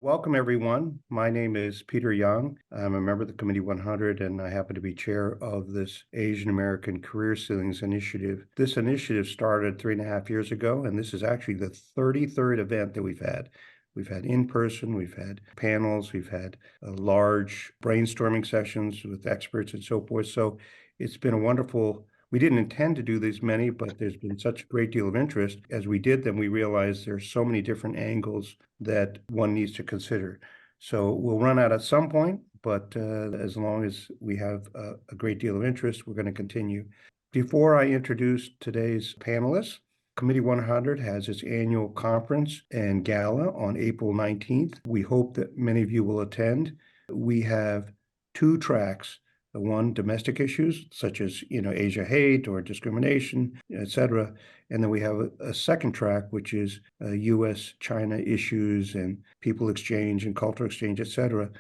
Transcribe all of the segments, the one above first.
Welcome, everyone. My name is Peter Young. I'm a member of the Committee 100, and I happen to be chair of this Asian American Career Ceilings Initiative. This initiative started 3.5 years ago, and this is actually the 33rd event that we've had. We've had in-person, we've had panels, we've had large brainstorming sessions with experts and so forth. So it's been a wonderful. We didn't intend to do these many, but there's been such a great deal of interest. As we did them, we realized there's so many different angles that one needs to consider. So we'll run out at some point, but as long as we have a great deal of interest, we're going to continue. Before I introduce today's panelists, Committee 100 has its annual conference and gala on April 19th. We hope that many of you will attend. We have two tracks. One, domestic issues such as Asia hate or discrimination, etc. And then we have a second track, which is U.S.-China issues and people exchange and cultural exchange, etc.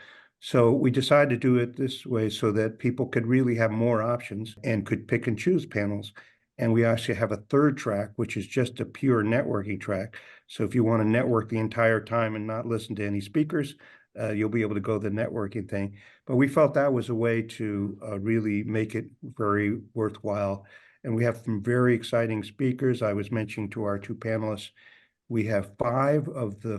So we decided to do it this way so that people could really have more options and could pick and choose panels. And we actually have a third track, which is just a pure networking track. So if you want to network the entire time and not listen to any speakers, you'll be able to go the networking thing. But we felt that was a way to really make it very worthwhile. And we have some very exciting speakers. I was mentioning to our two panelists, we have 5 of the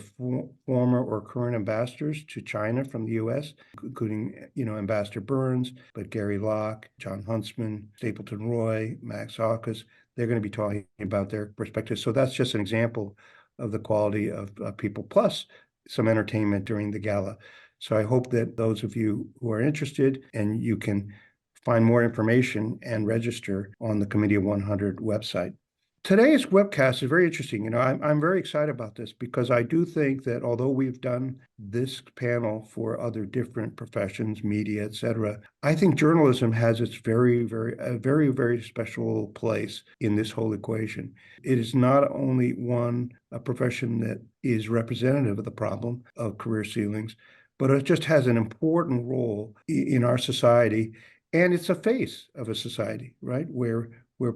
former or current ambassadors to China from the U.S., including, Ambassador Burns, but Gary Locke, John Huntsman, Stapleton Roy, Max Aukus. They're going to be talking about their perspectives. So that's just an example of the quality of people, plus some entertainment during the gala. So I hope that those of you who are interested, and you can find more information and register on the Committee of 100 website. Today's webcast is very interesting. I'm very excited about this because I do think that although we've done this panel for other different professions, media, etc., I think journalism has its very special place in this whole equation. It is not only a profession that is representative of the problem of career ceilings, but it just has an important role in our society, and it's a face of a society, right? Where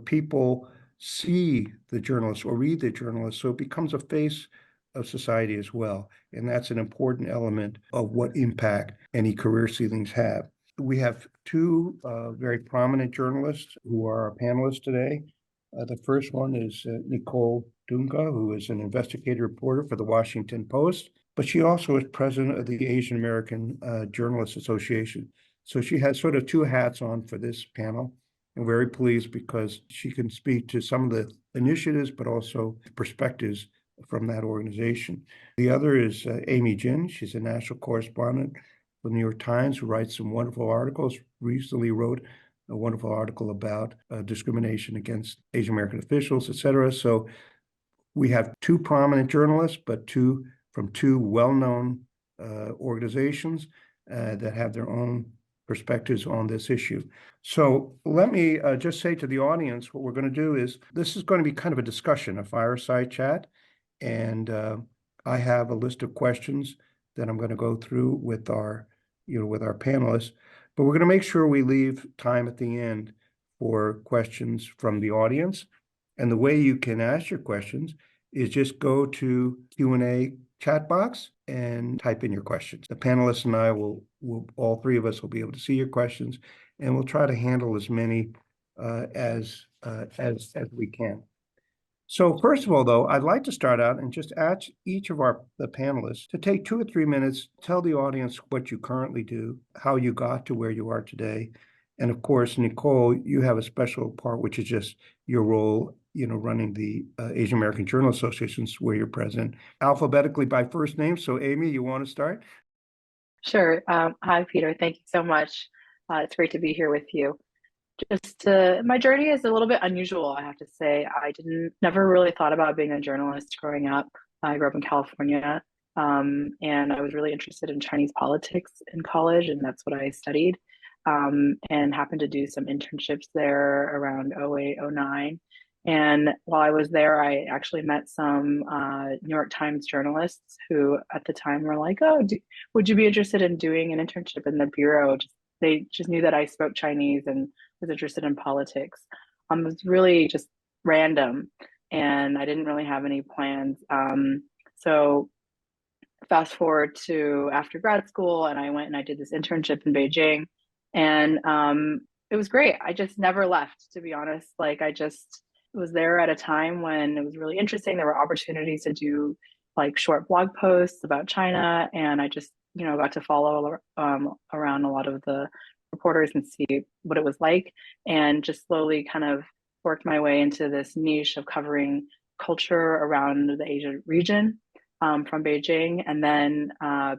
people see the journalists or read the journalists, so it becomes a face of society as well. And that's an important element of what impact any career ceilings have. We have two very prominent journalists who are our panelists today. The first one is Nicole Dungca, who is an investigative reporter for the Washington Post, but she also is president of the Asian American Journalists Association. So she has sort of two hats on for this panel. I'm very pleased because she can speak to some of the initiatives, but also perspectives from that organization. The other is Amy Qin. She's a national correspondent for the New York Times who writes some wonderful articles, recently wrote a wonderful article about discrimination against Asian American officials, etc. So we have two prominent journalists, but from two well-known organizations that have their own perspectives on this issue. So let me just say to the audience, what we're going to do is, this is going to be kind of a discussion, a fireside chat. And I have a list of questions that I'm going to go through with our panelists, but we're going to make sure we leave time at the end for questions from the audience. And the way you can ask your questions is just go to Q&A chat box and type in your questions. The panelists and I will all three of us will be able to see your questions, and we'll try to handle as many as we can. So first of all, though, I'd like to start out and just ask each of the panelists to take 2 or 3 minutes, tell the audience what you currently do, how you got to where you are today. And of course, Nicole, you have a special part, which is just your role, running the Asian American Journalists Associations, where you're president, alphabetically by first name. So Amy, you want to start? Sure. Hi, Peter. Thank you so much. It's great to be here with you. My journey is a little bit unusual, I have to say. Never really thought about being a journalist growing up. I grew up in California, and I was really interested in Chinese politics in college, and that's what I studied, and happened to do some internships there around 08, 09. And while I was there, I actually met some New York Times journalists who at the time were like, oh, would you be interested in doing an internship in the bureau? They just knew that I spoke Chinese and was interested in politics. It was really just random, and I didn't really have any plans. So fast forward to after grad school, and I went and I did this internship in Beijing, and it was great. I just never left, to be honest. Like I just was there at a time when it was really interesting. There were opportunities to do like short blog posts about China, and I just got to follow around a lot of the reporters and see what it was like, and just slowly kind of worked my way into this niche of covering culture around the Asia region from Beijing, and then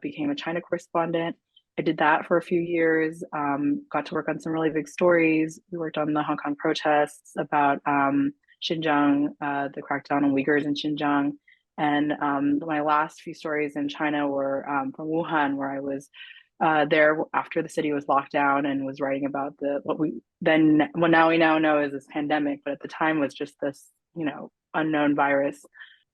became a China correspondent. I did that for a few years, got to work on some really big stories. We worked on the Hong Kong protests about Xinjiang, the crackdown on Uyghurs in Xinjiang. And my last few stories in China were from Wuhan, where I was there after the city was locked down and was writing about what now we now know is this pandemic, but at the time was just this, unknown virus.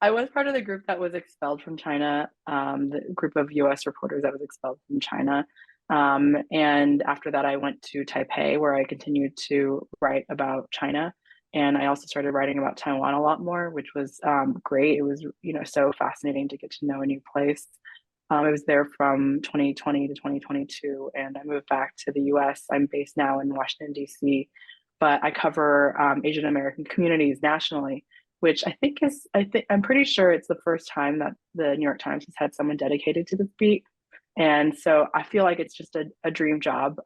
I was part of the group that was expelled from China, the group of US reporters that was expelled from China. And after that, I went to Taipei, where I continued to write about China. And I also started writing about Taiwan a lot more, which was great. It was, so fascinating to get to know a new place. I was there from 2020 to 2022, and I moved back to the US. I'm based now in Washington, D.C., but I cover Asian American communities nationally, which I'm pretty sure it's the first time that the New York Times has had someone dedicated to this beat. And so I feel like it's just a dream job.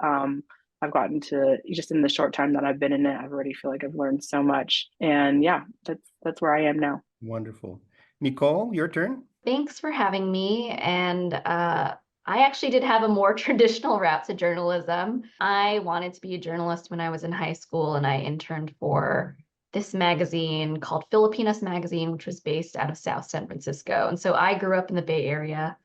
I've gotten to, just in the short time that I've been in it, I already feel like I've learned so much. And yeah, that's where I am now. Wonderful. Nicole, your turn. Thanks for having me. And I actually did have a more traditional route to journalism. I wanted to be a journalist when I was in high school, and I interned for this magazine called Filipinas Magazine, which was based out of South San Francisco. And so I grew up in the Bay Area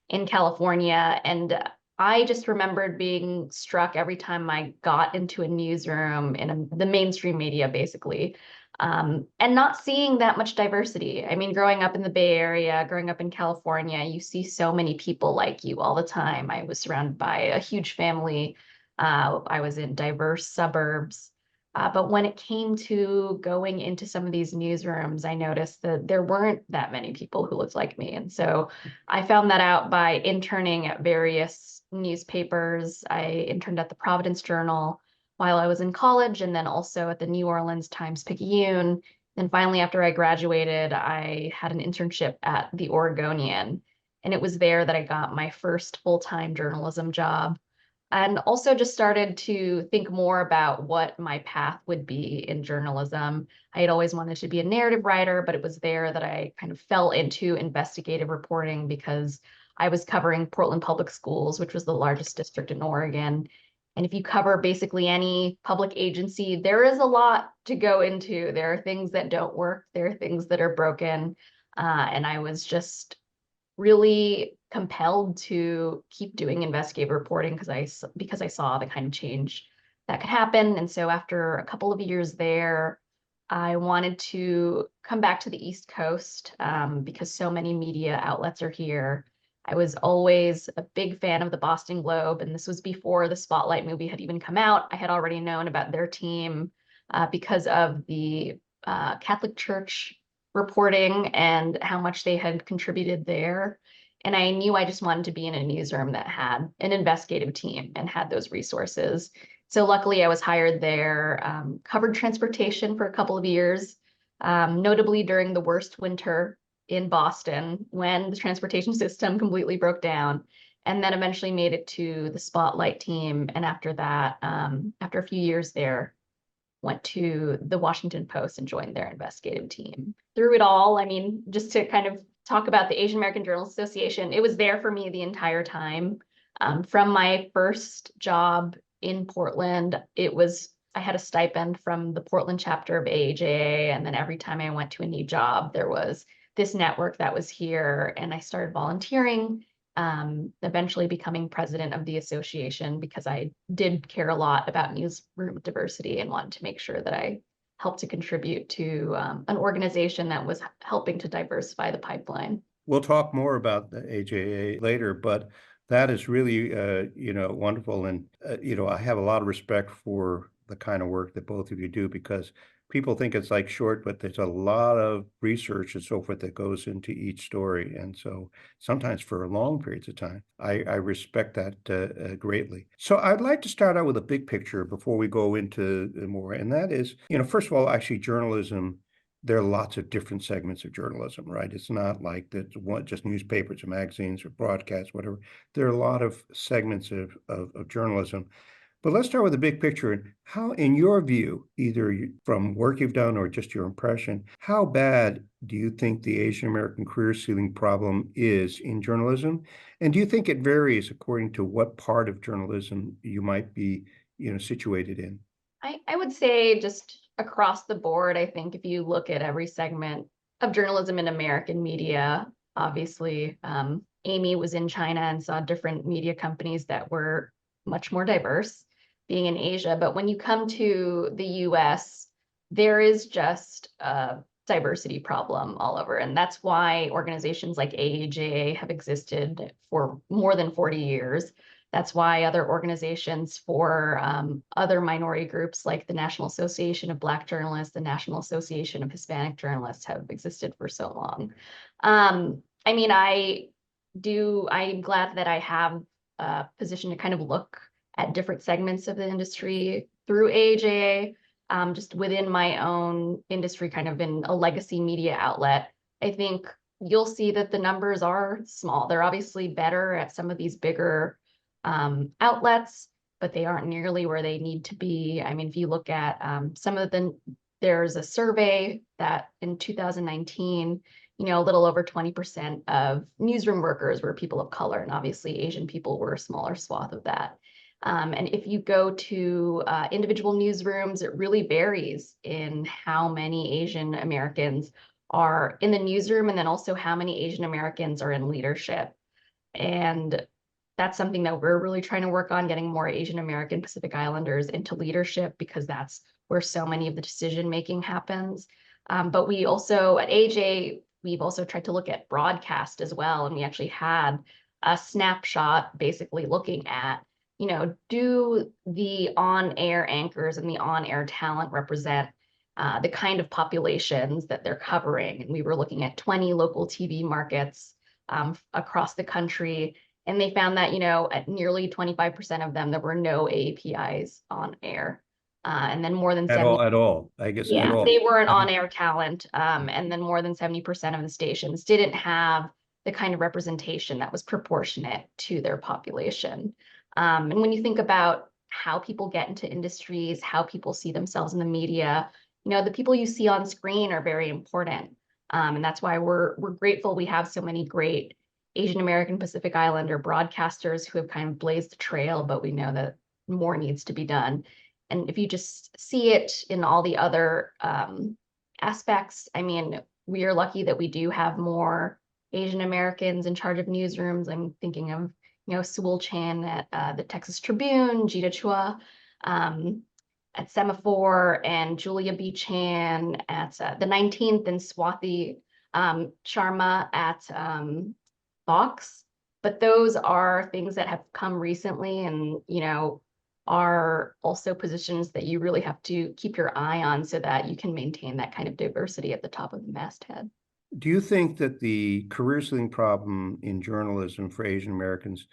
in California, and I just remembered being struck every time I got into a newsroom in the mainstream media, basically, and not seeing that much diversity. I mean, growing up in the Bay Area, growing up in California, you see so many people like you all the time. I was surrounded by a huge family. I was in diverse suburbs. But when it came to going into some of these newsrooms, I noticed that there weren't that many people who looked like me. And so I found that out by interning at various newspapers. I interned at the Providence Journal while I was in college, and then also at the New Orleans Times-Picayune. Then finally, after I graduated, I had an internship at the Oregonian. And it was there that I got my first full-time journalism job, and also just started to think more about what my path would be in journalism. I had always wanted to be a narrative writer, but it was there that I kind of fell into investigative reporting because I was covering Portland Public Schools, which was the largest district in Oregon. And if you cover basically any public agency, there is a lot to go into. There are things that don't work. There are things that are broken. And I was just really compelled to keep doing investigative reporting because I saw the kind of change that could happen. And so after a couple of years there, I wanted to come back to the East Coast because so many media outlets are here. I was always a big fan of the Boston Globe, and this was before the Spotlight movie had even come out. I had already known about their team because of the Catholic Church reporting and how much they had contributed there. And I knew I just wanted to be in a newsroom that had an investigative team and had those resources. So luckily I was hired there, covered transportation for a couple of years, notably during the worst winter in Boston when the transportation system completely broke down, and then eventually made it to the Spotlight team. And after that, after a few years there, went to the Washington Post and joined their investigative team. Through it all, I mean, just to kind of talk about the Asian American Journalists Association, it was there for me the entire time. From my first job in Portland, I had a stipend from the Portland chapter of AAJA, and then every time I went to a new job, there was this network that was here, and I started volunteering, eventually becoming president of the association because I did care a lot about newsroom diversity and wanted to make sure that I helped to contribute to an organization that was helping to diversify the pipeline. We'll talk more about the AJA later, but that is really, wonderful. And, I have a lot of respect for the kind of work that both of you do because people think it's like short, but there's a lot of research and so forth that goes into each story. And so sometimes for long periods of time, I respect that greatly. So I'd like to start out with a big picture before we go into more. And that is, first of all, actually journalism, there are lots of different segments of journalism, right? It's not like that one just newspapers or magazines or broadcasts, whatever. There are a lot of segments of journalism. But let's start with the big picture. And how, in your view, either from work you've done or just your impression, how bad do you think the Asian American career ceiling problem is in journalism? And do you think it varies according to what part of journalism you might be, situated in? I would say just across the board, I think if you look at every segment of journalism in American media, obviously, Amy was in China and saw different media companies that were much more diverse being in Asia. But when you come to the US, there is just a diversity problem all over. And that's why organizations like AAJA have existed for more than 40 years. That's why other organizations for other minority groups like the National Association of Black Journalists, the National Association of Hispanic Journalists have existed for so long. I mean, I'm glad that I have a position to kind of look at different segments of the industry through AAJA, just within my own industry, kind of in a legacy media outlet. I think you'll see that the numbers are small. They're obviously better at some of these bigger outlets, but they aren't nearly where they need to be. I mean, if you look at there's a survey that in 2019, a little over 20% of newsroom workers were people of color, and obviously Asian people were a smaller swath of that. And if you go to individual newsrooms, it really varies in how many Asian Americans are in the newsroom, and then also how many Asian Americans are in leadership. And that's something that we're really trying to work on, getting more Asian American Pacific Islanders into leadership, because that's where so many of the decision making happens. But we also at AJ, we've also tried to look at broadcast as well. And we actually had a snapshot basically looking at, do the on-air anchors and the on-air talent represent the kind of populations that they're covering? And we were looking at 20 local TV markets across the country. And they found that, at nearly 25% of them, there were no AAPIs on air. And then more than 70%. At all, I guess, at all. They weren't on-air talent. And then more than 70% of the stations didn't have the kind of representation that was proportionate to their population. And when you think about how people get into industries, how people see themselves in the media, the people you see on screen are very important. And that's why we're grateful we have so many great Asian American Pacific Islander broadcasters who have kind of blazed the trail, but we know that more needs to be done. And if you just see it in all the other aspects, I mean, we are lucky that we do have more Asian Americans in charge of newsrooms. I'm thinking of, Sewell Chan at the Texas Tribune, Jita Chua at Semaphore, and Julia B. Chan at the 19th, and Swathi Sharma at Fox. But those are things that have come recently, and are also positions that you really have to keep your eye on so that you can maintain that kind of diversity at the top of the masthead. Do you think that the career ceiling problem in journalism for Asian Americans,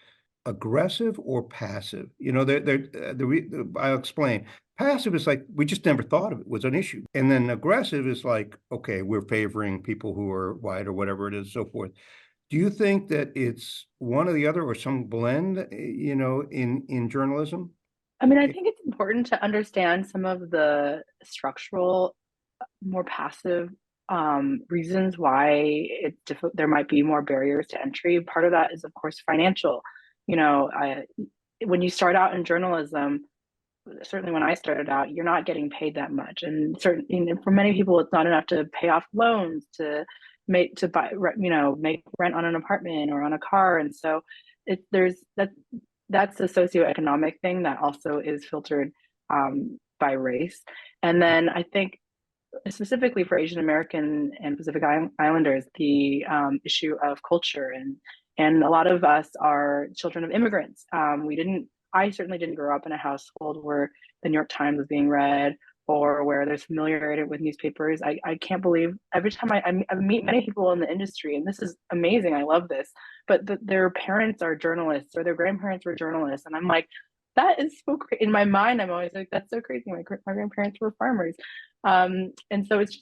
aggressive or passive? I'll explain. Passive is like, we just never thought of it was an issue. And then aggressive is like, okay, we're favoring people who are white or whatever it is, so forth. Do you think that it's one or the other or some blend, in journalism? I mean, I think it's important to understand some of the structural, more passive reasons why there might be more barriers to entry. Part of that is, of course, financial. When you start out in journalism, certainly when I started out, you're not getting paid that much, and for many people, it's not enough to pay off loans, to make rent on an apartment or on a car, and so that's a socioeconomic thing that also is filtered by race. And then I think specifically for Asian American and Pacific Islanders, the issue of culture, and a lot of us are children of immigrants. I certainly didn't grow up in a household where the New York Times was being read, or where there's familiarity with newspapers. I can't believe every time I meet many people in the industry, and this is amazing. I love this, but their parents are journalists or their grandparents were journalists. And I'm like, that is so crazy. In my mind, I'm always like, that's so crazy. My grandparents were farmers. And so it's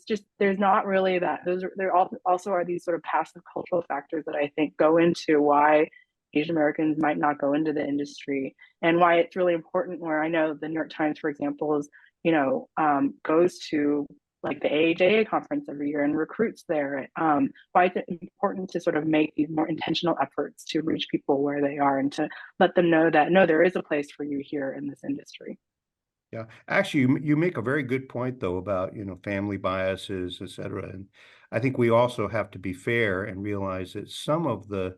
just, there's not really that. There also are these sort of passive cultural factors that I think go into why Asian Americans might not go into the industry, and why it's really important. Where I know the New York Times, for example, is, goes to like the AAJA conference every year and recruits there. Why it's important to sort of make these more intentional efforts to reach people where they are and to let them know that, no, there is a place for you here in this industry. Yeah, actually, you make a very good point though about, family biases, et cetera. And I think we also have to be fair and realize that some of the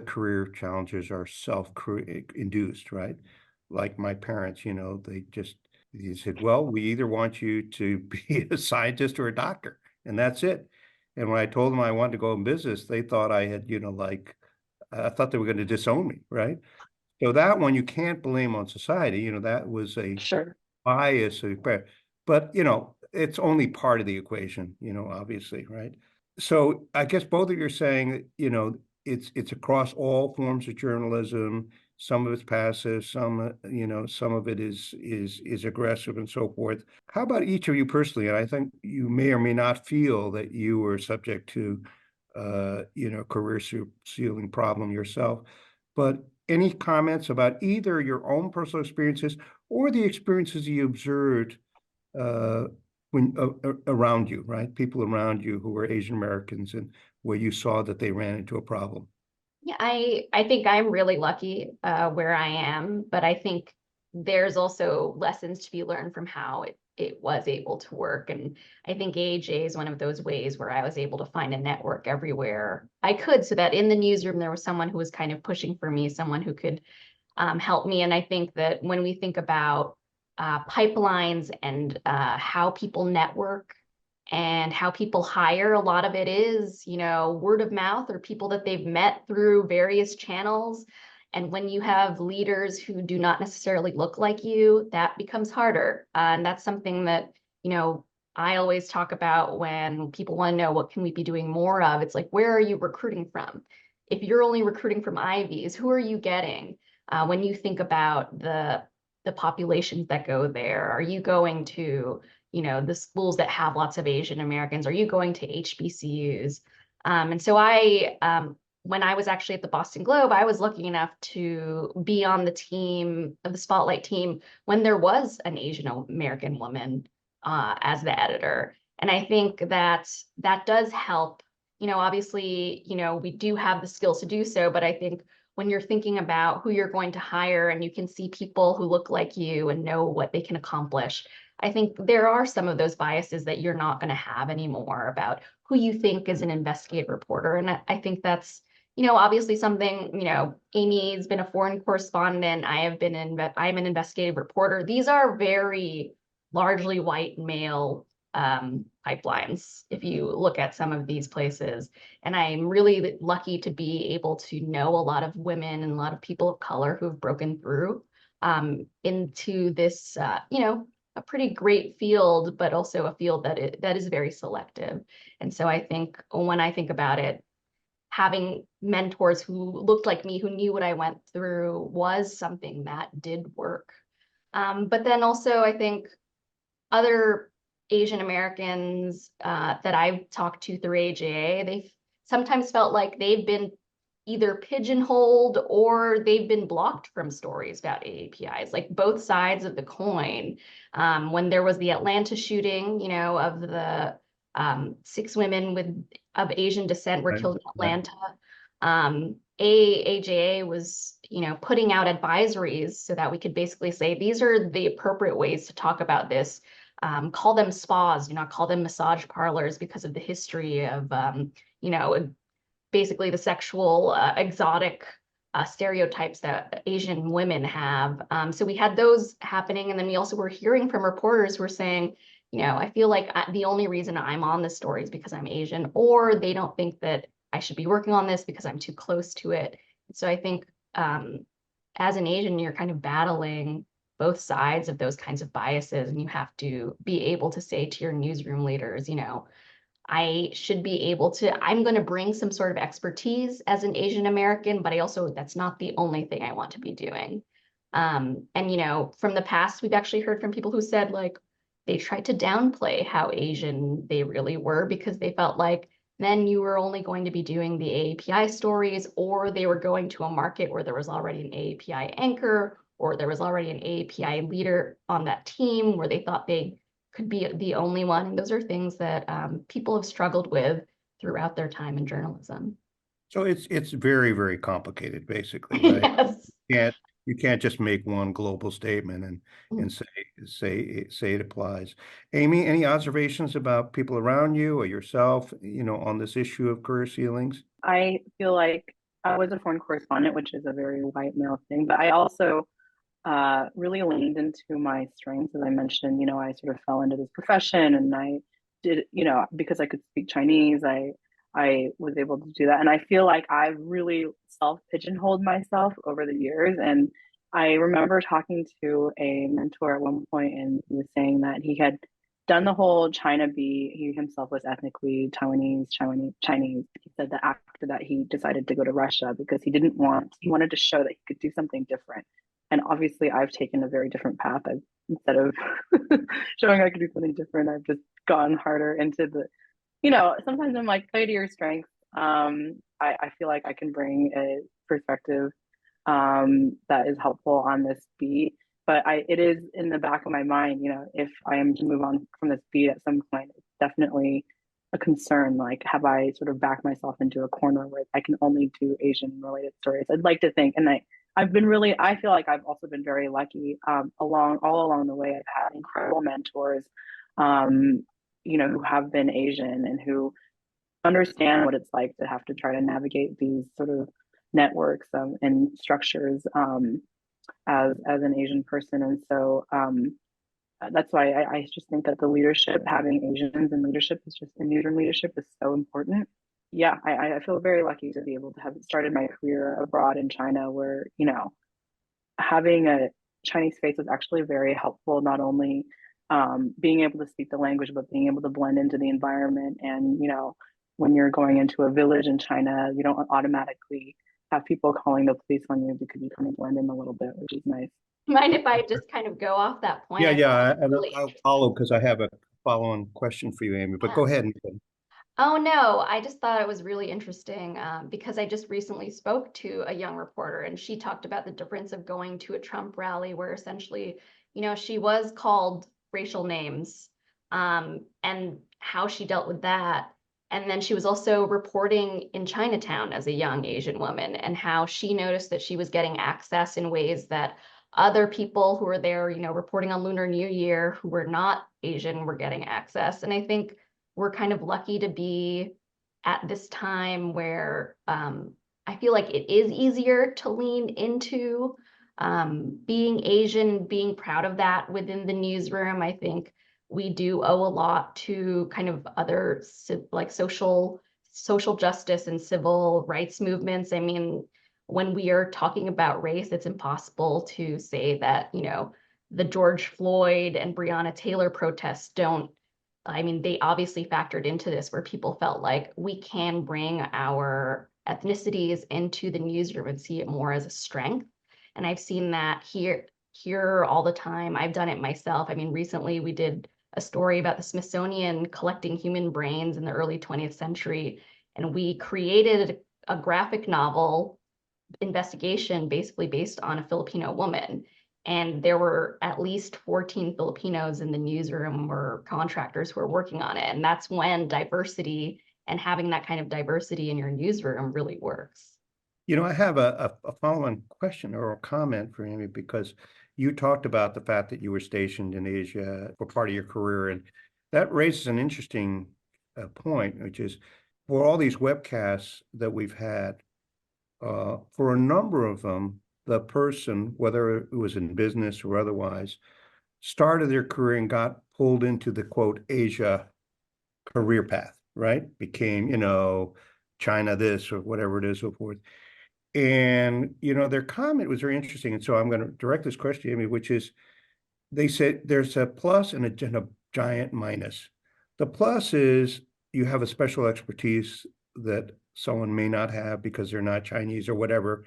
career challenges are self-induced, right? Like my parents, they said, well, we either want you to be a scientist or a doctor, and that's it. And when I told them I wanted to go in business, they thought I had, I thought they were going to disown me, right? So that one you can't blame on society. That was a Sure. bias, but it's only part of the equation, obviously, right? So I guess both of you are saying that, it's across all forms of journalism. Some of it's passive, some of it is aggressive and so forth. How about each of you personally? And I think you may or may not feel that you were subject to, career ceiling problem yourself. But any comments about either your own personal experiences or the experiences you observed uh, when around you, right? People around you who were Asian Americans and where you saw that they ran into a problem. Yeah, I think I'm really lucky where I am, but I think there's also lessons to be learned from how it was able to work. And I think AJ is one of those ways where I was able to find a network everywhere I could, so that in the newsroom there was someone who was kind of pushing for me, someone who could help me. And I think that when we think about pipelines and how people network and how people hire, a lot of it is, word of mouth or people that they've met through various channels. And when you have leaders who do not necessarily look like you, that becomes harder. And that's something that, I always talk about when people want to know what can we be doing more of. It's like, where are you recruiting from? If you're only recruiting from Ivies, who are you getting? When you think about the populations that go there, are you going to the schools that have lots of Asian Americans? Are you going to HBCUs? And so when I was actually at the Boston Globe, I was lucky enough to be on the team of the Spotlight team when there was an Asian American woman as the editor. And I think that does help. Obviously, we do have the skills to do so, but I think when you're thinking about who you're going to hire and you can see people who look like you and know what they can accomplish, I think there are some of those biases that you're not going to have anymore about who you think is an investigative reporter. And I think that's, obviously something, Amy's been a foreign correspondent. I'm an investigative reporter. These are very largely white male pipelines, if you look at some of these places. And I'm really lucky to be able to know a lot of women and a lot of people of color who have broken through into this, a pretty great field, but also a field that is very selective. And so I think when I think about it, having mentors who looked like me, who knew what I went through, was something that did work. But then also I think other Asian Americans that I've talked to through AJA, they've sometimes felt like they've been either pigeonholed or they've been blocked from stories about AAPIs, like both sides of the coin. When there was the Atlanta shooting, of the 6 women of Asian descent were killed in Atlanta. AAJA was, putting out advisories so that we could basically say, these are the appropriate ways to talk about this. Call them spas, do not call them massage parlors because of the history of, basically the sexual exotic stereotypes that Asian women have. So we had those happening. And then we also were hearing from reporters who were saying, I feel like the only reason I'm on this story is because I'm Asian, or they don't think that I should be working on this because I'm too close to it. So I think as an Asian, you're kind of battling both sides of those kinds of biases. And you have to be able to say to your newsroom leaders, I should be able to, I'm going to bring some sort of expertise as an Asian American, but that's not the only thing I want to be doing. And from the past, we've actually heard from people who said like they tried to downplay how Asian they really were because they felt like then you were only going to be doing the AAPI stories, or they were going to a market where there was already an AAPI anchor, or there was already an AAPI leader on that team where they thought they could be the only one. And those are things that people have struggled with throughout their time in journalism. So it's very, very complicated, basically, right? Yes. Can't you can't just make one global statement and say it applies. Amy, any observations about people around you or yourself, on this issue of career ceilings? I feel like I was a foreign correspondent, which is a very white male thing, but I also really leaned into my strengths. As I mentioned, I sort of fell into this profession and I did, because I could speak Chinese, I was able to do that. And I feel like I've really self-pigeonholed myself over the years. And I remember talking to a mentor at one point, and he was saying that he had done the whole China bee. He himself was ethnically Chinese. He said that after that, he decided to go to Russia because he wanted to show that he could do something different. And obviously, I've taken a very different path. Instead of showing I could do something different, I've just gone harder into sometimes I'm like, play to your strengths. I feel like I can bring a perspective that is helpful on this beat. But it is in the back of my mind, if I am to move on from this beat at some point, it's definitely a concern. Like, have I sort of backed myself into a corner where I can only do Asian related stories? I'd like to think, and I feel like I've also been very lucky all along the way. I've had incredible mentors, who have been Asian and who understand what it's like to have to try to navigate these sort of networks and structures as an Asian person. And so that's why I just think that the leadership, having Asians in leadership in newsroom leadership is so important. Yeah, I feel very lucky to be able to have started my career abroad in China where, having a Chinese face was actually very helpful, not only being able to speak the language, but being able to blend into the environment. And, when you're going into a village in China, you don't automatically have people calling the police on you because you kind of blend in a little bit, which is nice. Mind if I just kind of go off that point? Yeah, and Really I'll follow because I have a follow-on question for you, Amy, but go ahead. Oh, no, I just thought it was really interesting because I just recently spoke to a young reporter and she talked about the difference of going to a Trump rally where essentially, she was called racial names and how she dealt with that. And then she was also reporting in Chinatown as a young Asian woman and how she noticed that she was getting access in ways that other people who were there, reporting on Lunar New Year who were not Asian were getting access. And I think we're kind of lucky to be at this time where I feel like it is easier to lean into being Asian, being proud of that within the newsroom. I think we do owe a lot to kind of other like social justice and civil rights movements. I mean, when we are talking about race, it's impossible to say that, the George Floyd and Breonna Taylor protests they obviously factored into this where people felt like we can bring our ethnicities into the newsroom and see it more as a strength. And I've seen that here all the time. I've done it myself. I mean, recently we did a story about the Smithsonian collecting human brains in the early 20th century. And we created a graphic novel investigation basically based on a Filipino woman. And there were at least 14 Filipinos in the newsroom or contractors who were working on it. And that's when diversity and having that kind of diversity in your newsroom really works. I have a follow-on question or a comment for Amy because you talked about the fact that you were stationed in Asia for part of your career, and that raises an interesting point, which is for all these webcasts that we've had, for a number of them, the person, whether it was in business or otherwise, started their career and got pulled into the quote Asia career path, right? Became, China this or whatever it is, so forth. And, their comment was very interesting. And so I'm going to direct this question to Amy, which is, they said there's a plus and a giant minus. The plus is you have a special expertise that someone may not have because they're not Chinese or whatever,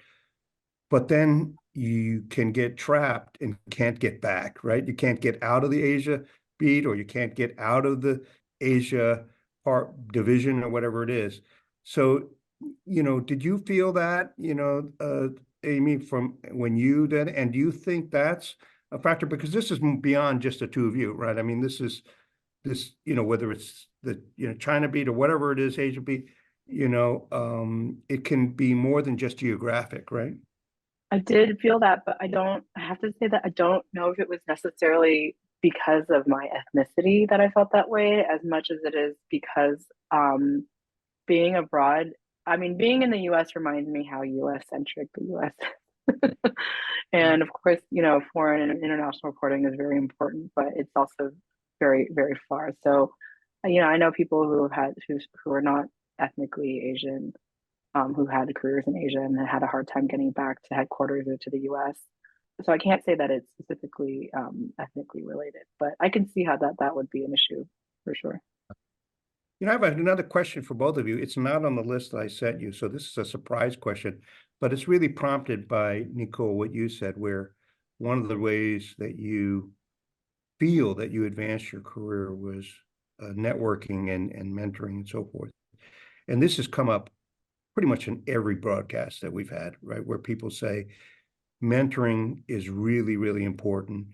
but then you can get trapped and can't get back, right? You can't get out of the Asia beat, or you can't get out of the Asia part division or whatever it is. So, did you feel that, Amy, from when you did, and do you think that's a factor? Because this is beyond just the two of you, right? I mean, whether it's the, China beat or whatever it is, Asia beat, it can be more than just geographic, right? I did feel that, but I have to say that I don't know if it was necessarily because of my ethnicity that I felt that way as much as it is because being abroad, I mean, being in the US reminds me how US centric the US is. And of course, foreign and international reporting is very important, but it's also very, very far. So, I know people who are not ethnically Asian, who had careers in Asia and had a hard time getting back to headquarters or to the US. So I can't say that it's specifically ethnically related, but I can see how that would be an issue for sure. I have another question for both of you. It's not on the list that I sent you, so this is a surprise question, but it's really prompted by, Nicole, what you said, where one of the ways that you feel that you advanced your career was networking and mentoring and so forth. And this has come up pretty much in every broadcast that we've had, right? Where people say mentoring is really, really important.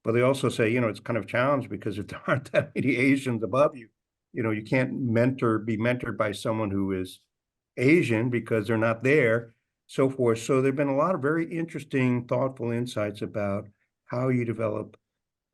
But they also say, it's kind of a challenge because if there aren't that many Asians above you, you can't be mentored by someone who is Asian because they're not there, so forth. So there've been a lot of very interesting, thoughtful insights about how you develop,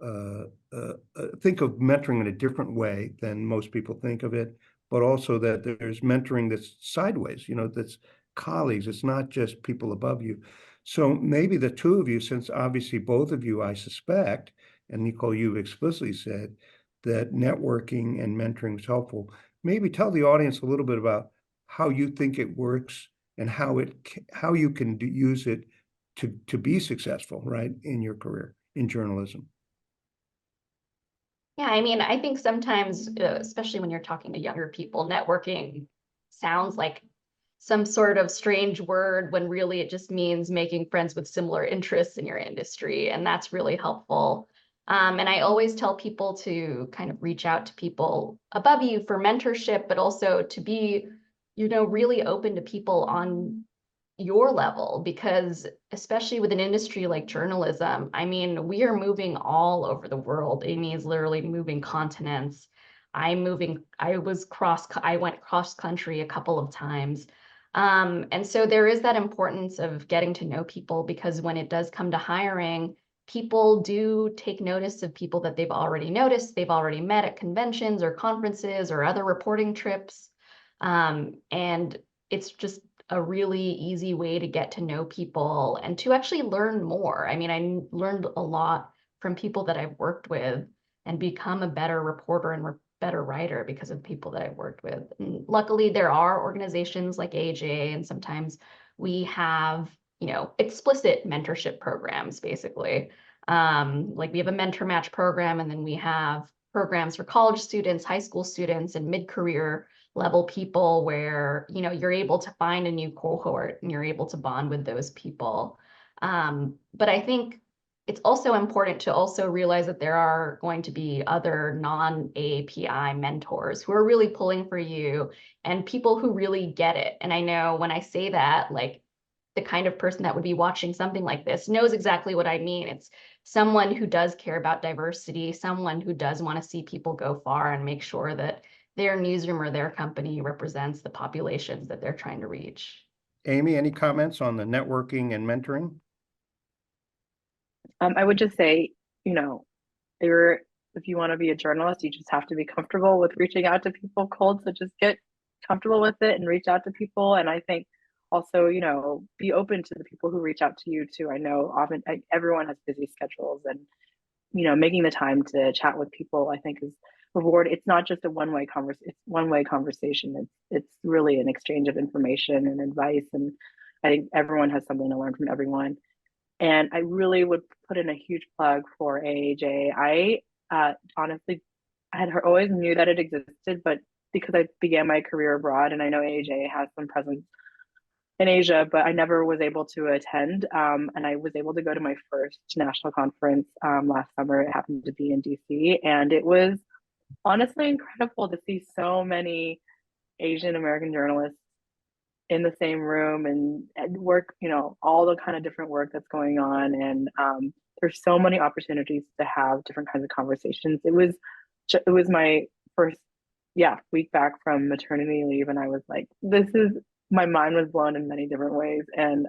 think of mentoring in a different way than most people think of it, but also that there's mentoring that's sideways, that's colleagues. It's not just people above you. So maybe the two of you, since obviously both of you, I suspect, and Nicole, you've explicitly said that networking and mentoring is helpful. Maybe tell the audience a little bit about how you think it works and how you can use it to be successful, right, in your career in journalism. Yeah, I mean, I think sometimes, especially when you're talking to younger people, networking sounds like some sort of strange word when really it just means making friends with similar interests in your industry. And that's really helpful. And I always tell people to kind of reach out to people above you for mentorship, but also to be, really open to people on your level, because especially with an industry like journalism, I mean, we are moving all over the world. Amy is literally moving continents. I went cross country a couple of times. And so there is that importance of getting to know people, because when it does come to hiring, people do take notice of people that they've already noticed, they've already met at conventions or conferences or other reporting trips. And it's just a really easy way to get to know people and to actually learn more. I mean, I learned a lot from people that I've worked with and become a better reporter and better writer because of people that I've worked with. And luckily, there are organizations like AJ, and sometimes we have, explicit mentorship programs, basically. Like we have a mentor match program, and then we have programs for college students, high school students, and mid-career level people where, you're able to find a new cohort and you're able to bond with those people. But I think it's also important to also realize that there are going to be other non-API mentors who are really pulling for you and people who really get it. And I know when I say that, like the kind of person that would be watching something like this knows exactly what I mean. It's someone who does care about diversity, someone who does want to see people go far and make sure that their newsroom or their company represents the populations that they're trying to reach. Amy, any comments on the networking and mentoring? I would just say, if you want to be a journalist, you just have to be comfortable with reaching out to people cold. So just get comfortable with it and reach out to people. And I think also, be open to the people who reach out to you too. I know often everyone has busy schedules, and making the time to chat with people, I think, is reward. It's not just a it's one-way conversation. It's really an exchange of information and advice, and I think everyone has something to learn from everyone. And I really would put in a huge plug for AAJ. Honestly, I had always knew that it existed, but because I began my career abroad, and I know AAJ has some presence in Asia, but I never was able to attend. And I was able to go to my first national conference last summer. It happened to be in DC, and it was honestly incredible to see so many Asian American journalists in the same room and work, all the kind of different work that's going on. And there's so many opportunities to have different kinds of conversations. It was my first, week back from maternity leave, and I was like, my mind was blown in many different ways, and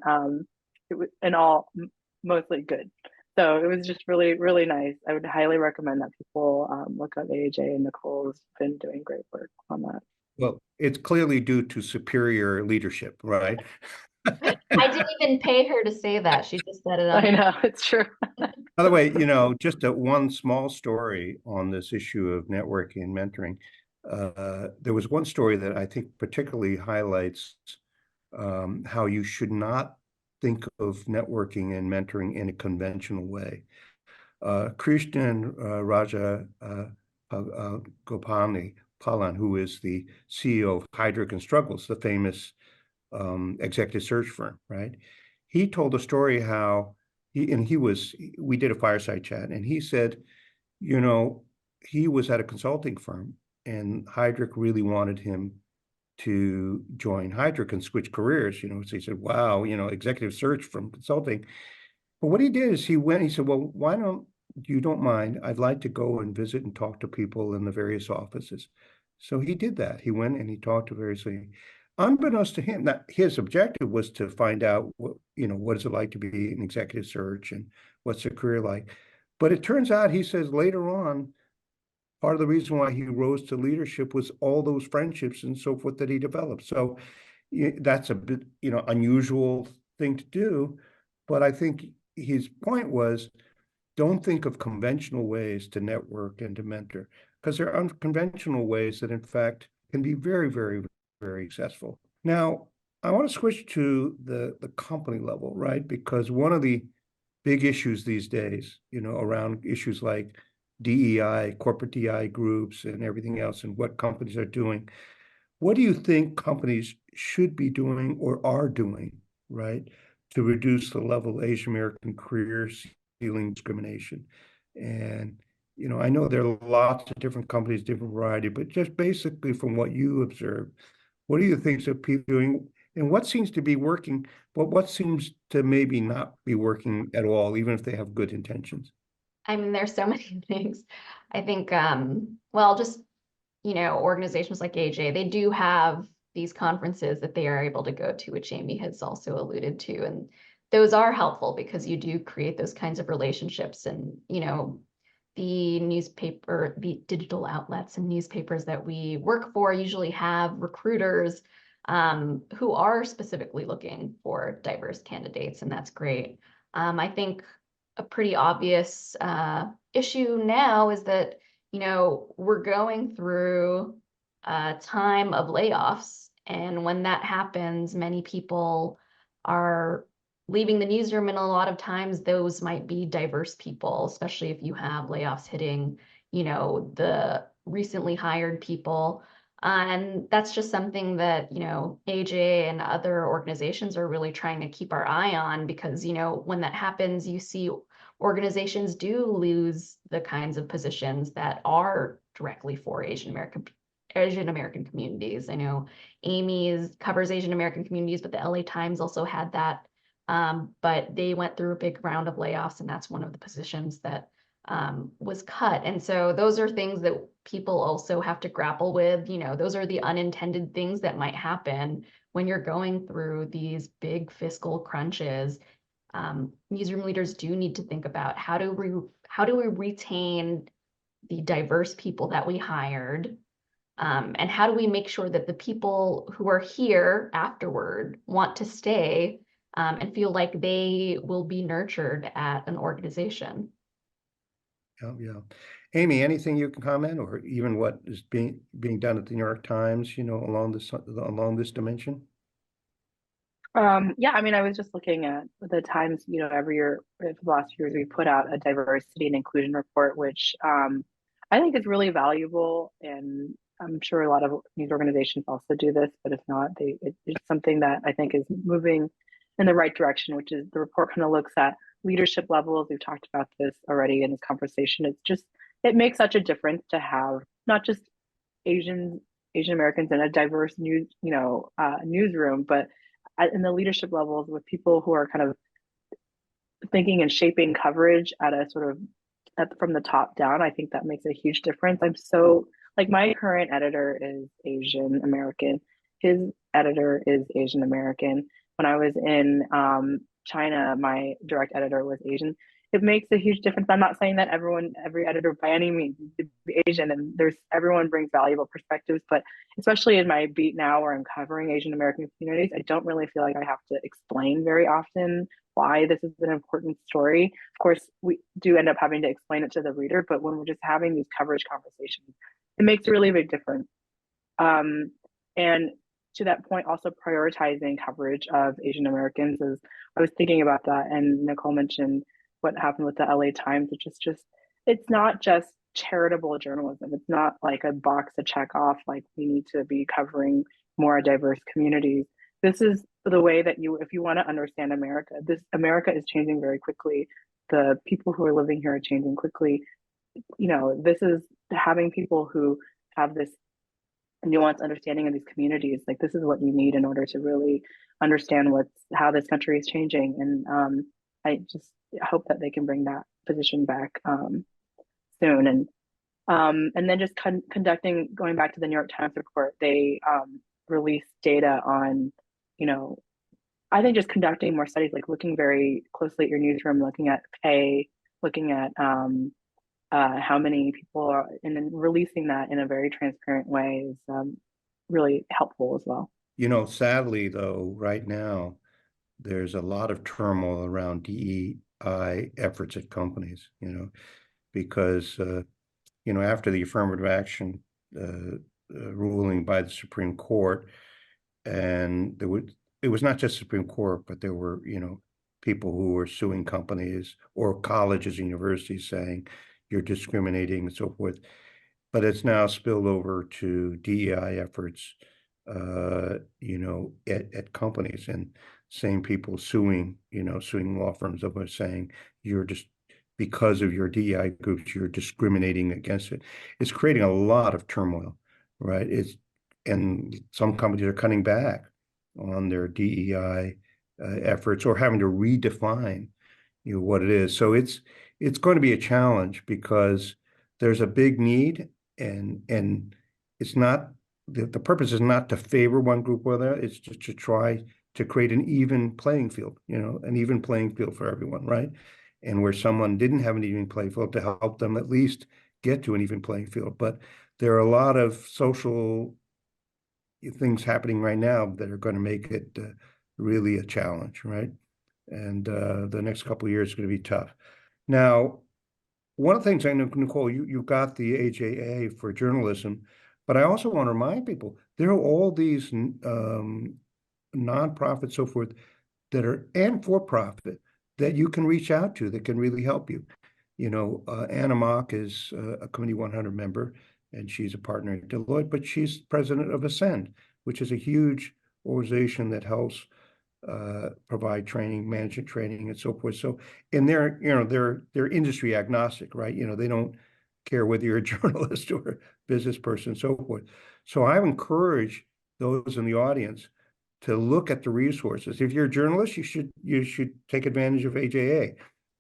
it was and all mostly good. So it was just really, really nice. I would highly recommend that people look up AJ, and Nicole's been doing great work on that. Well, it's clearly due to superior leadership, right? I didn't even pay her to say that. She just said it on I her. know, it's true. By the way, just one small story on this issue of networking and mentoring. There was one story that I think particularly highlights how you should not think of networking and mentoring in a conventional way. Krishnan Raja Gopani Palan, who is the CEO of Heidrick and Struggles, the famous executive search firm, right? He told a story how we did a fireside chat, and he said, he was at a consulting firm, and Heidrick really wanted him to join Heidrick and switch careers. So he said, wow, executive search from consulting. But what he did is he said, well, why don't mind? I'd like to go and visit and talk to people in the various offices. So he did that. He went and he talked to various things. Unbeknownst to him, that his objective was to find out what is it like to be an executive search and what's a career like. But it turns out, he says later on, part of the reason why he rose to leadership was all those friendships and so forth that he developed. So that's a bit, unusual thing to do. But I think his point was, don't think of conventional ways to network and to mentor, because there are unconventional ways that, in fact, can be very, very, very successful. Now, I want to switch to the company level, right? Because one of the big issues these days, around issues like DEI, corporate DEI groups, and everything else, and what companies are doing. What do you think companies should be doing or are doing, right, to reduce the level of Asian American career ceiling discrimination? And, I know there are lots of different companies, different variety, but just basically from what you observe, what do you think that people are doing, and what seems to be working, but what seems to maybe not be working at all, even if they have good intentions? I mean, there's so many things. I think, just, organizations like AJ, they do have these conferences that they are able to go to, which Amy has also alluded to. And those are helpful because you do create those kinds of relationships. And, the digital outlets and newspapers that we work for usually have recruiters who are specifically looking for diverse candidates, and that's great. I think a pretty obvious issue now is that, we're going through a time of layoffs. And when that happens, many people are leaving the newsroom, and a lot of times those might be diverse people, especially if you have layoffs hitting, the recently hired people. And that's just something that, AJ and other organizations are really trying to keep our eye on, because, when that happens, you see organizations do lose the kinds of positions that are directly for Asian American communities. I know Amy's covers Asian American communities, but the LA Times also had that. But they went through a big round of layoffs, and that's one of the positions that was cut. And so those are things that people also have to grapple with. Those are the unintended things that might happen when you're going through these big fiscal crunches. Newsroom leaders do need to think about how do we retain the diverse people that we hired, and how do we make sure that the people who are here afterward want to stay, and feel like they will be nurtured at an organization. Yeah. Amy, anything you can comment, or even what is being done at the New York Times, along this dimension? Yeah, I mean, I was just looking at the times, every year for the last few years, we put out a diversity and inclusion report, which I think is really valuable. And I'm sure a lot of news organizations also do this, but if not, it's something that I think is moving in the right direction, which is the report kind of looks at leadership levels. We've talked about this already in this conversation. It makes such a difference to have not just Asian Asian Americans in a diverse newsroom, but in the leadership levels with people who are kind of thinking and shaping coverage at a sort of from the top down. I think that makes a huge difference. I'm so like my current editor is Asian American. His editor is Asian American. When I was in China, my direct editor was Asian. It makes a huge difference. I'm not saying that every editor by any means needs to be Asian, and everyone brings valuable perspectives, but especially in my beat now where I'm covering Asian American communities, I don't really feel like I have to explain very often why this is an important story. Of course, we do end up having to explain it to the reader, but when we're just having these coverage conversations, it makes a really big difference. And to that point, also prioritizing coverage of Asian Americans is, I was thinking about that, and Nicole mentioned what happened with the LA Times, which is it's not just charitable journalism. It's not like a box to check off, like we need to be covering more diverse communities. This is the way that if you want to understand America, America is changing very quickly. The people who are living here are changing quickly. This is having people who have this nuanced understanding of these communities. Like this is what you need in order to really understand how this country is changing. And I just hope that they can bring that position back soon. And then just conducting, going back to the New York Times report, they released data on, I think just conducting more studies, like looking very closely at your newsroom, looking at pay, looking at how many people are, and then releasing that in a very transparent way is really helpful as well. Sadly, though, right now, there's a lot of turmoil around DEI efforts at companies, because, after the affirmative action ruling by the Supreme Court, and it was not just Supreme Court, but there were, people who were suing companies or colleges and universities saying you're discriminating and so forth. But it's now spilled over to DEI efforts, at companies, and same people suing law firms over saying you're just because of your DEI groups, you're discriminating against it. It's creating a lot of turmoil, right? And some companies are cutting back on their DEI efforts or having to redefine, what it is. So it's going to be a challenge because there's a big need, and it's not the purpose is not to favor one group or the other. It's just to try to create an even playing field, an even playing field for everyone, right? And where someone didn't have an even playing field, to help them at least get to an even playing field. But there are a lot of social things happening right now that are going to make it really a challenge, right? And the next couple of years is going to be tough. Now, one of the things I know, Nicole, you got the AJA for journalism, but I also want to remind people there are all these nonprofits, so forth, that are and for profit that you can reach out to that can really help you. Anna Mock is a Committee 100 member, and she's a partner at Deloitte, but she's president of Ascend, which is a huge organization that helps provide training, management training, and so forth. So, and they're industry agnostic, right? They don't care whether you're a journalist or a business person, and so forth. So I encourage those in the audience to look at the resources. If you're a journalist, you should take advantage of AJA,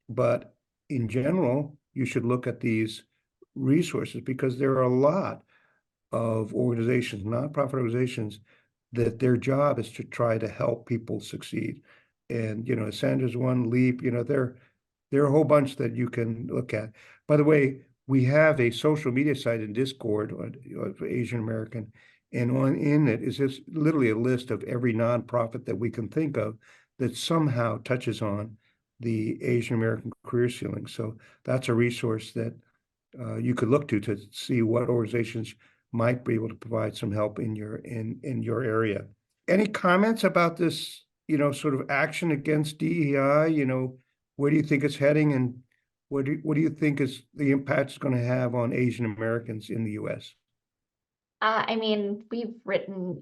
but in general, you should look at these resources because there are a lot of organizations, nonprofit organizations, that their job is to try to help people succeed. And, Sandra's one, Leap, there are a whole bunch that you can look at. By the way, we have a social media site in Discord for Asian American, and in it is just literally a list of every nonprofit that we can think of that somehow touches on the Asian American career ceiling. So that's a resource that you could look to see what organizations might be able to provide some help in your area. Any comments about this sort of action against DEI? Where do you think it's heading, and what do you think is the impact it's going to have on Asian Americans in the U.S.? I mean,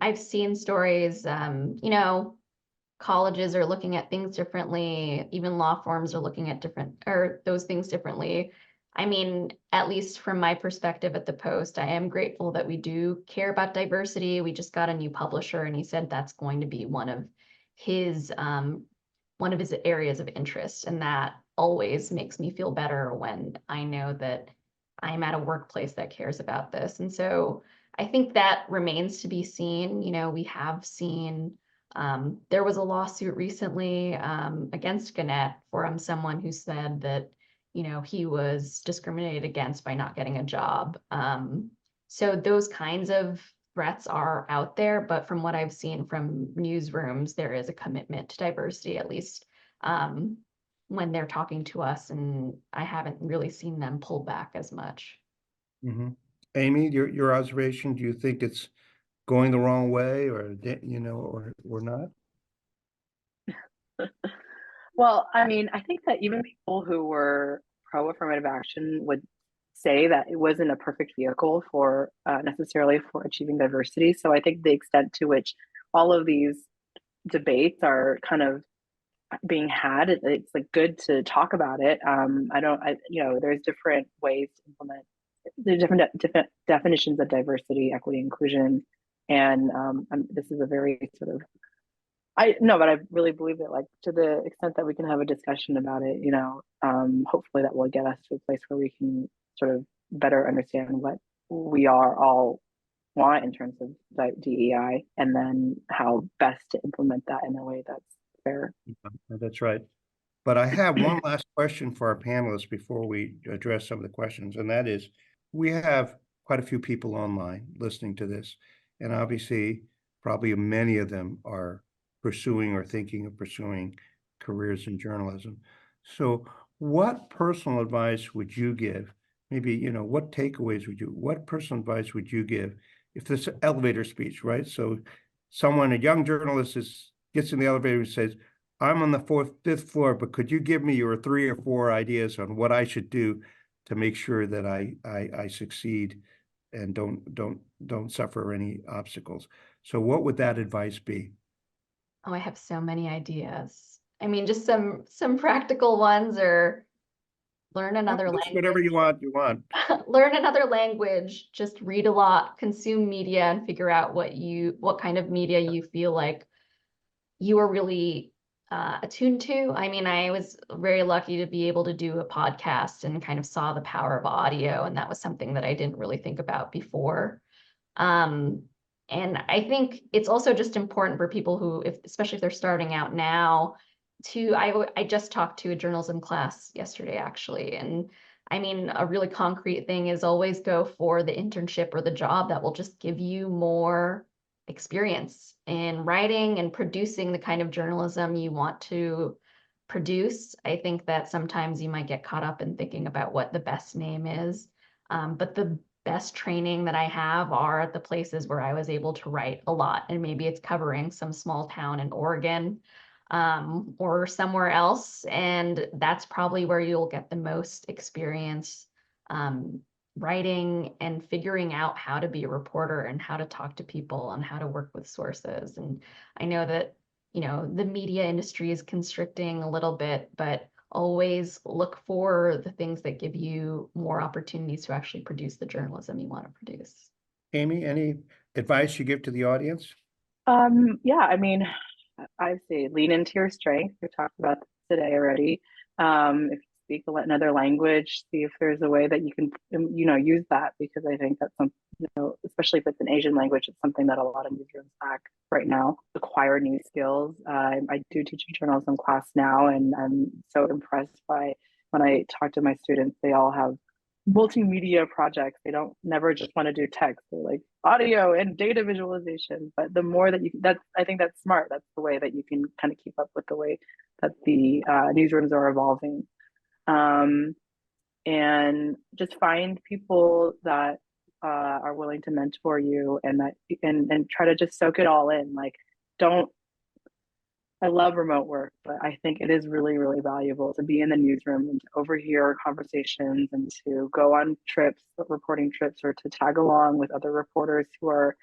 I've seen stories, colleges are looking at things differently, even law firms are looking at those things differently. I mean, at least from my perspective at the Post, I am grateful that we do care about diversity. We just got a new publisher, and he said that's going to be his one of his areas of interest, and that always makes me feel better when I know that I'm at a workplace that cares about this. And so I think that remains to be seen. We have seen there was a lawsuit recently against Gannett for someone who said that he was discriminated against by not getting a job. So those kinds of threats are out there, but from what I've seen from newsrooms, there is a commitment to diversity, at least when they're talking to us, and I haven't really seen them pull back as much. Mm-hmm. Amy, your observation, do you think it's going the wrong way, or or not? Well, I mean, I think that even people who were pro affirmative action would say that it wasn't a perfect vehicle for necessarily for achieving diversity. So I think the extent to which all of these debates are kind of being had, it's like good to talk about it. There's different ways to implement. There's different definitions of diversity, equity, inclusion, and this is a very sort of I no, but I really believe that, like, to the extent that we can have a discussion about it, hopefully that will get us to a place where we can sort of better understand what we are all want in terms of DEI, and then how best to implement that in a way that's fair. That's right. But I have one last question for our panelists before we address some of the questions, and that is, we have quite a few people online listening to this, and obviously probably many of them are pursuing or thinking of pursuing careers in journalism. So what personal advice would you give? Maybe, what personal advice would you give if this elevator speech, right? So a young journalist gets in the elevator and says, I'm on the fifth floor, but could you give me your 3 or 4 ideas on what I should do to make sure that I succeed and don't suffer any obstacles? So what would that advice be? Oh, I have so many ideas. I mean, just some practical ones, or learn another Just whatever language. you want. Learn another language, just read a lot, consume media, and figure out what kind of media you feel like you are really attuned to. I mean, I was very lucky to be able to do a podcast and kind of saw the power of audio, and that was something that I didn't really think about before. Um, and I think it's also just important for people who, especially if they're starting out now, I just talked to a journalism class yesterday, actually. And I mean, a really concrete thing is always go for the internship or the job that will just give you more experience in writing and producing the kind of journalism you want to produce. I think that sometimes you might get caught up in thinking about what the best name is. But the best training that I have are at the places where I was able to write a lot. And maybe it's covering some small town in Oregon or somewhere else. And that's probably where you'll get the most experience writing and figuring out how to be a reporter and how to talk to people and how to work with sources. And I know that, the media industry is constricting a little bit, but always look for the things that give you more opportunities to actually produce the journalism you want to produce. Amy, any advice you give to the audience? Yeah, I mean, I'd say lean into your strength. We talked about this today already. If you speak another language, see if there's a way that you can, use that, because I think that's something, especially if it's an Asian language, it's something that a lot of newsrooms lack right now. Acquire new skills. I do teach a journalism class now, and I'm so impressed by when I talk to my students. They all have multimedia projects. They don't never just want to do text. They're like audio and data visualization. But the more that I think that's smart. That's the way that you can kind of keep up with the way that the newsrooms are evolving. And just find people that are willing to mentor you, and try to just soak it all in. Like, don't I love remote work, but I think it is really, really valuable to be in the newsroom and to overhear conversations and to go on trips, reporting trips, or to tag along with other reporters who are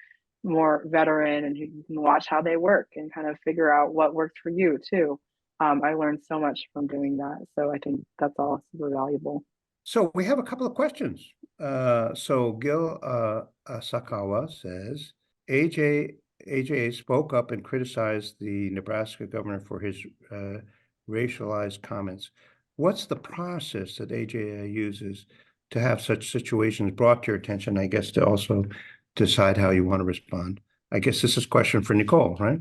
more veteran and who can watch how they work and kind of figure out what worked for you too. I learned so much from doing that. So I think that's all super valuable. So we have a couple of questions. So Gil Sakawa says, AJ AJA spoke up and criticized the Nebraska governor for his racialized comments. What's the process that AJA uses to have such situations brought to your attention? I guess to also decide how you want to respond. I guess this is a question for Nicole, right?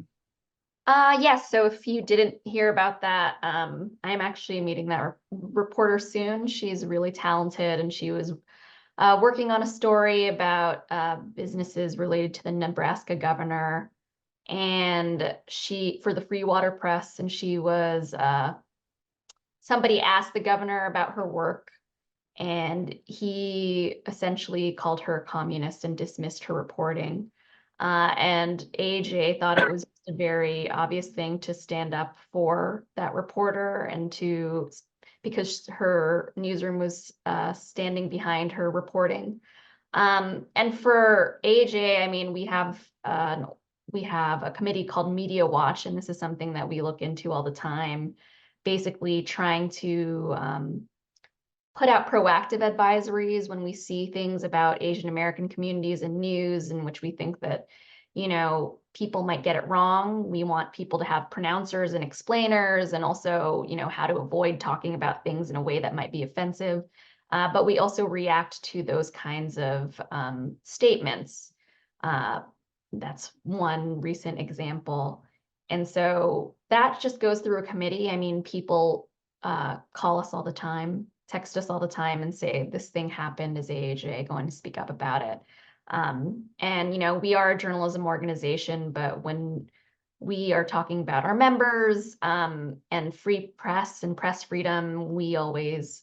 Yes, so if you didn't hear about that, I'm actually meeting that reporter soon. She's really talented and she was working on a story about businesses related to the Nebraska governor. And she, for the Free Water Press, and she was, somebody asked the governor about her work, and he essentially called her a communist and dismissed her reporting. And AJ thought it was a very obvious thing to stand up for that reporter and to, because her newsroom was standing behind her reporting. And for AJ, I mean, we have a committee called Media Watch, and this is something that we look into all the time, basically trying to put out proactive advisories when we see things about Asian American communities in news in which we think that, you know, people might get it wrong. We want people to have pronouncers and explainers, and also, you know, how to avoid talking about things in a way that might be offensive. But we also react to those kinds of statements. That's one recent example. And so that just goes through a committee. I mean, people call us all the time, text us all the time and say, this thing happened, is AAJ going to speak up about it? And, you know, we are a journalism organization, but when we are talking about our members and free press and press freedom, we always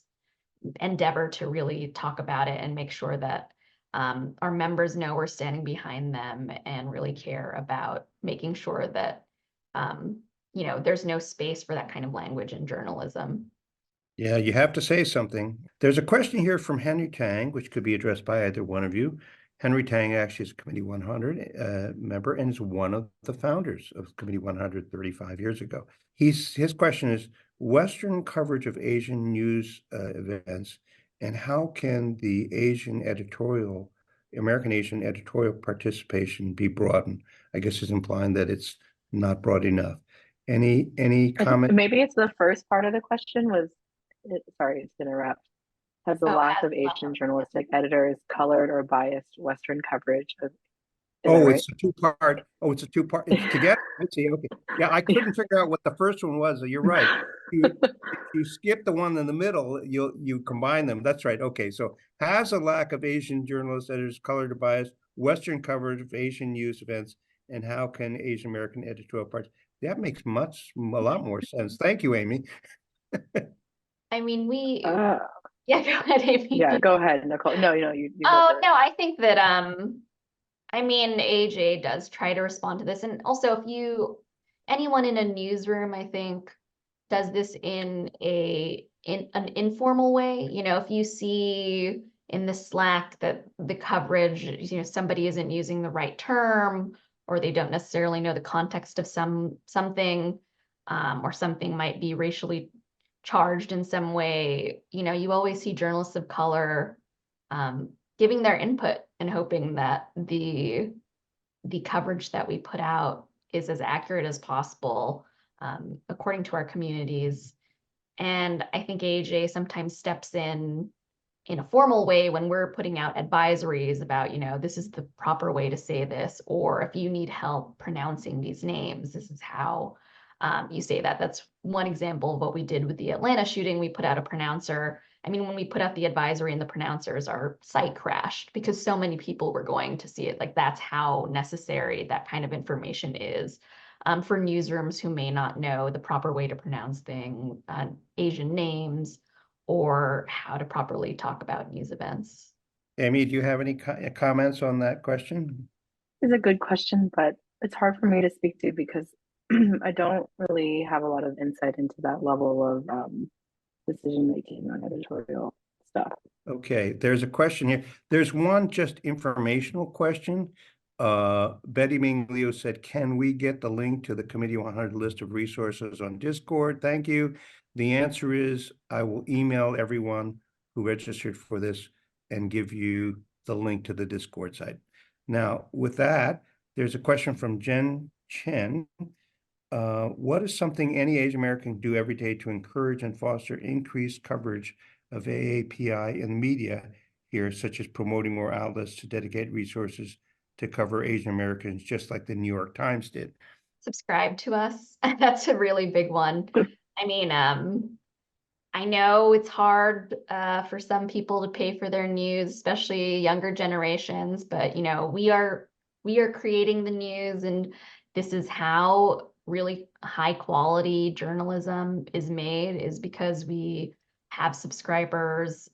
endeavor to really talk about it and make sure that our members know we're standing behind them and really care about making sure that, you know, there's no space for that kind of language in journalism. Yeah, you have to say something. There's a question here from Henry Tang, which could be addressed by either one of you. Henry Tang actually is a Committee 100 member and is one of the founders of Committee 100 35 years ago. His question is, Western coverage of Asian news events, and how can the American Asian editorial participation be broadened? I guess he's implying that it's not broad enough. Any comment? Maybe it's the first part of the question was, sorry to interrupt. Has the Oh, lack of Asian journalistic editors colored or biased Western coverage of, is that Oh, right? it's a two-part. Oh, it's a two-part. It's together. I see. Okay. Yeah, I couldn't figure out what the first one was. You're right. If you skip the one in the middle, you combine them. That's right. Okay. So has a lack of Asian journalists, editors, colored or biased, Western coverage of Asian news events, and how can Asian American editorial parts? That makes a lot more sense. Thank you, Amy. I mean, Uh, yeah, go ahead, Amy. yeah, go ahead, Nicole. No, you go Oh, first. no, I think that, I mean, AJ does try to respond to this. And also, anyone in a newsroom, I think, does this in an informal way. You know, if you see in the Slack that the coverage, you know, somebody isn't using the right term, or they don't necessarily know the context of something, or something might be racially charged in some way, you know, you always see journalists of color giving their input and hoping that the coverage that we put out is as accurate as possible, according to our communities. And I think AJ sometimes steps in a formal way when we're putting out advisories about, you know, this is the proper way to say this, or if you need help pronouncing these names, this is how you say that. That's one example of what we did with the Atlanta shooting. We put out a pronouncer. I mean, when we put out the advisory and the pronouncers, our site crashed because so many people were going to see it. Like, that's how necessary that kind of information is for newsrooms who may not know the proper way to pronounce things, Asian names, or how to properly talk about news events. Amy, do you have any comments on that question? It's a good question, but it's hard for me to speak to because I don't really have a lot of insight into that level of decision making on editorial stuff. Okay, there's a question here. There's one just informational question. Betty Ming Leo said, can we get the link to the Committee 100 list of resources on Discord? Thank you. The answer is I will email everyone who registered for this and give you the link to the Discord site. Now, with that, there's a question from Jen Chen. What is something any Asian American can do every day to encourage and foster increased coverage of AAPI in the media here, such as promoting more outlets to dedicate resources to cover Asian Americans, just like the New York Times did? Subscribe to us. That's a really big one. I mean, I know it's hard for some people to pay for their news, especially younger generations, but you know, we are creating the news, and this is how really high quality journalism is made, is because we have subscribers.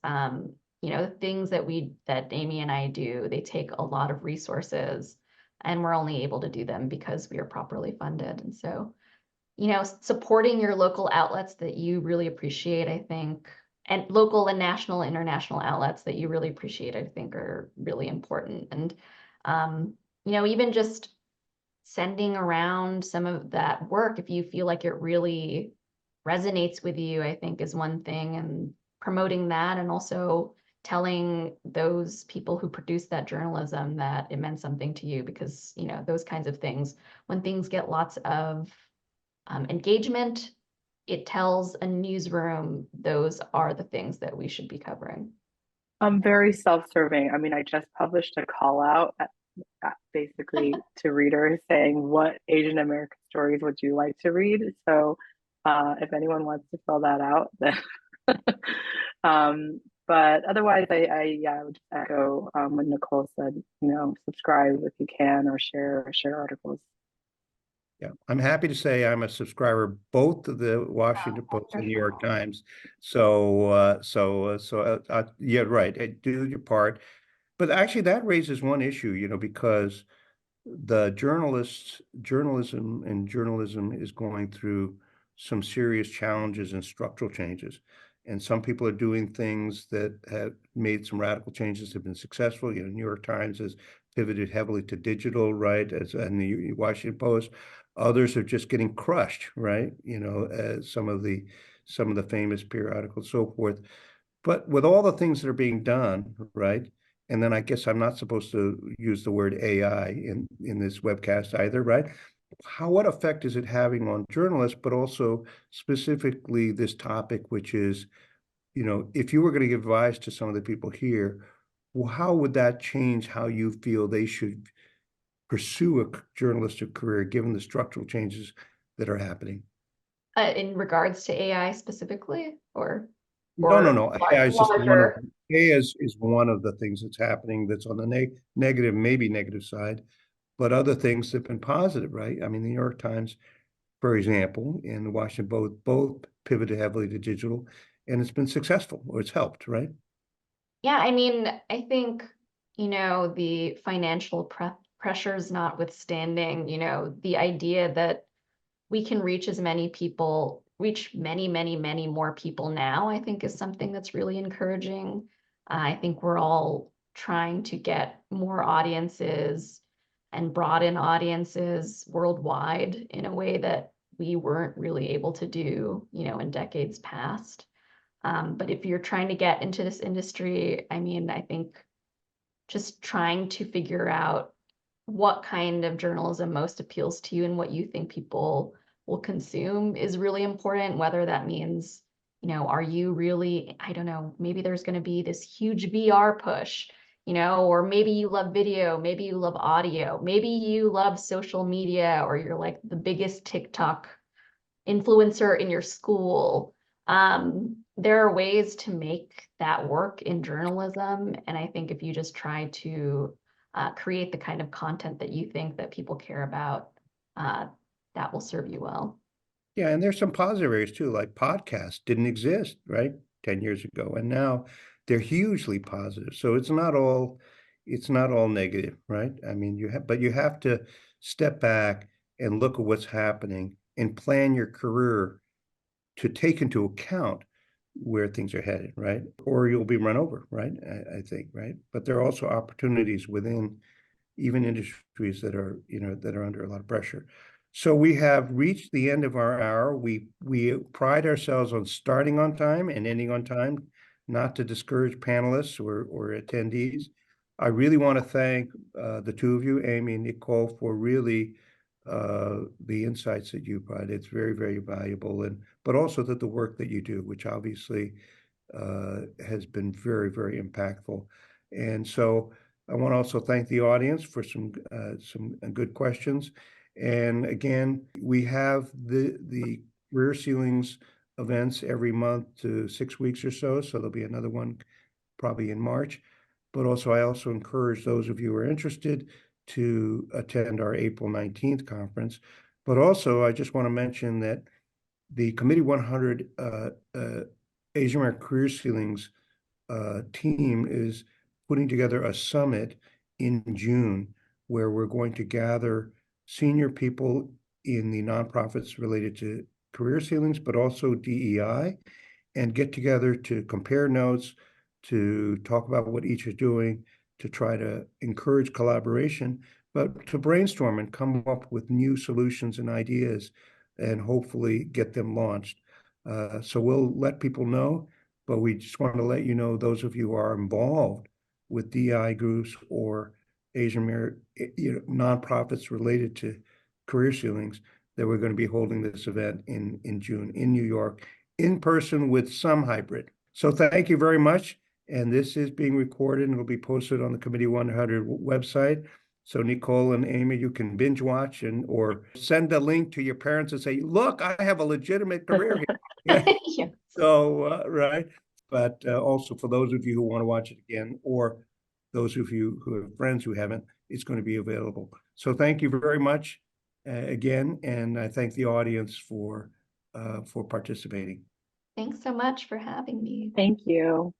You know, the things that Amy and I do, they take a lot of resources, and we're only able to do them because we are properly funded. And so, you know, supporting your local outlets that you really appreciate, I think, and local and national, international outlets that you really appreciate, I think, are really important. And, you know, even just sending around some of that work, if you feel like it really resonates with you, I think is one thing, and promoting that, and also telling those people who produce that journalism that it meant something to you, because, you know, those kinds of things, when things get lots of engagement, it tells a newsroom those are the things that we should be covering. I'm very self-serving. I mean, I just published a call out basically to readers saying, what Asian American stories would you like to read? So if anyone wants to fill that out, then but otherwise I would just echo what Nicole said, you know, subscribe if you can, or share articles. Yeah, I'm happy to say I'm a subscriber both to the Washington Post and New York Times. Yeah, right. Do your part. But actually, that raises one issue, you know, because the journalism is going through some serious challenges and structural changes. And some people are doing things that have made some radical changes, have been successful. You know, New York Times has pivoted heavily to digital, right? And the Washington Post. Others are just getting crushed, right? You know, some of the famous periodicals, so forth. But with all the things that are being done, right? And then I guess I'm not supposed to use the word AI in this webcast either, right? What effect is it having on journalists, but also specifically this topic, which is, you know, if you were going to give advice to some of the people here, well, how would that change how you feel they should pursue a journalistic career, given the structural changes that are happening? In regards to AI specifically, or No. AI is just one of larger? is one of the things that's happening that's on the negative, maybe negative side, but other things have been positive, right? I mean, the New York Times, for example, and the Washington Post both pivoted heavily to digital, and it's been successful, or it's helped, right? Yeah, I mean, I think, you know, the financial pressures notwithstanding, you know, the idea that we can reach as many people, reach many, many, many more people now, I think is something that's really encouraging. I think we're all trying to get more audiences and broaden audiences worldwide in a way that we weren't really able to do, you know, in decades past. But if you're trying to get into this industry, I mean, I think just trying to figure out what kind of journalism most appeals to you and what you think people will consume is really important, whether that means, you know, are you really, I don't know, maybe there's going to be this huge VR push, you know, or maybe you love video, maybe you love audio, maybe you love social media, or you're like the biggest TikTok influencer in your school. There are ways to make that work in journalism. And I think if you just try to create the kind of content that you think that people care about, that will serve you well. Yeah, and there's some positive areas too, like podcasts didn't exist, right, 10 years ago, and now they're hugely positive. So it's not all negative, right? I mean, you have to step back and look at what's happening and plan your career to take into account where things are headed, right? Or you'll be run over, right? I think, right? But there are also opportunities within even industries that are, that are under a lot of pressure. So we have reached the end of our hour. We pride ourselves on starting on time and ending on time, not to discourage panelists or attendees. I really want to thank the two of you, Amy and Nicole, for really the insights that you provide. It's very, very valuable, but also that the work that you do, which obviously has been very, very impactful. And so I want to also thank the audience for some good questions. And again, we have the Career Ceilings events every month to 6 weeks or so. So there'll be another one probably in March. But also, I also encourage those of you who are interested to attend our April 19th conference. But also, I just want to mention that the Committee 100 Asian American Career Ceilings team is putting together a summit in June where we're going to gather senior people in the nonprofits related to career ceilings, but also DEI, and get together to compare notes, to talk about what each is doing, to try to encourage collaboration, but to brainstorm and come up with new solutions and ideas and hopefully get them launched. So we'll let people know, but we just want to let you know, those of you who are involved with DEI groups or Asian American nonprofits related to career ceilings, that we're going to be holding this event in June in New York, in person with some hybrid. So thank you very much. And this is being recorded and will be posted on the Committee 100 website. So Nicole and Amy, you can binge watch or send a link to your parents and say, look, I have a legitimate career here. Yeah. Yeah. So, right. But also for those of you who want to watch it again, or those of you who have friends who haven't, it's going to be available. So thank you very much again. And I thank the audience for participating. Thanks so much for having me. Thank you.